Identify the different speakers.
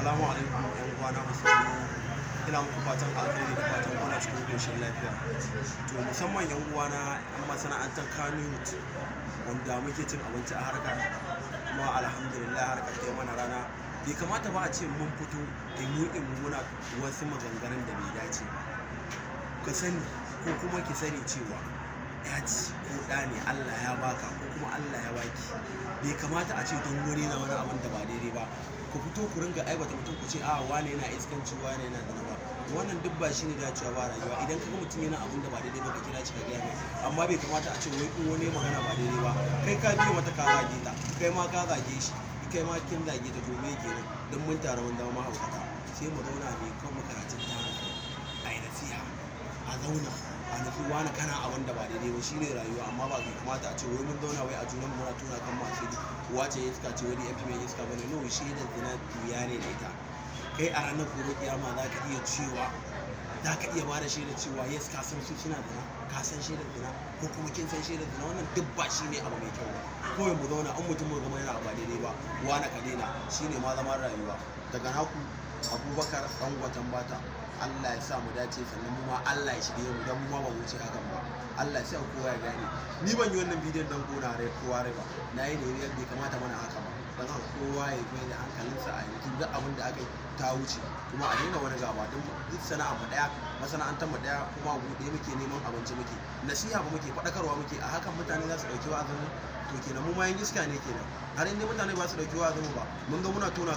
Speaker 1: Assalamu alaikum yan uwana musulmi, ina muku fatan alheri da fatan kuna cikin koshin lafiya. To musamman yan uwana yan masana'antar Kannywood wanda muke cin abinci a harkar, kuma alhamdulillah harkar ta mana rana. Bai kamata ba a ce mun fito in muna wasu maganganun da bai dace ba. Ka sani ko kuma ki sani cewa ya ci ko ɗa ne Allah ya baka ko kuma Allah ya baki. Bai kamata a ce don wani na wani abin da ba daidai ba ku fito ku ringa aibata mutum ku ce wane yana iskanci wane yana zina ba. Wannan duk ba shine dacewa ba rayuwa. Idan kaga mutum yana abin da ba daidai ba ka kira shi ka gaya mai, amma bai kamata a ce wai in wani magana ba daidai ba kai ka biyo mata ka zage ta, kai ma ka zage shi, kai ma kin zage ta, to me kenan dan mun tare mun zama mahaukata. Sai mu zauna ne kan makaratun ta ai nasiha, a zauna a nufi wani kana abin da ba daidai ba shine rayuwa. Amma ba bai kamata a ce wai mun zauna wai a junan muna tuna kan masu wace iska ce wani yafi mai iska bane. No, shi da zina biya ne da ita. Kai a ranar gobe kiyama za ka iya cewa za ka iya bada shaidar cewa yes ka san su suna zina, ka san shaidar zina ko kuma kin san shaidar zina. Wannan duk ba shi ne abu mai kyau ba. Kawai mu zauna an mutum mu gama yana ba daidai ba wani ka daina, shine ma zaman rayuwa. Daga naku Abubakar dan watan bata. Allah ya sa mu dace, sannan mu ma Allah ya shirye mu dan mu ma ba mu ce hakan ba. Allah ya sa kowa ya gane. Ni ban yi wannan bidiyon dan gona rai kowa rai ba. Na yi ne bai kamata mana haka ba. Dan haka kowa ya mai da hankalinsa a yanzu duk abin da aka yi ta wuce, kuma a daina wani gaba. Don duk sana'a mu daya, masana'antar mu daya, kuma mu ɗaya muke neman abinci muke. Nasiha ba muke, faɗakarwa muke. A hakan mutane za su ɗauki wa'azin mu, to kenan mu ma yin iska ne kenan. Har inda mutane ba su ɗauki wa'azin mu ba, mun ga muna tona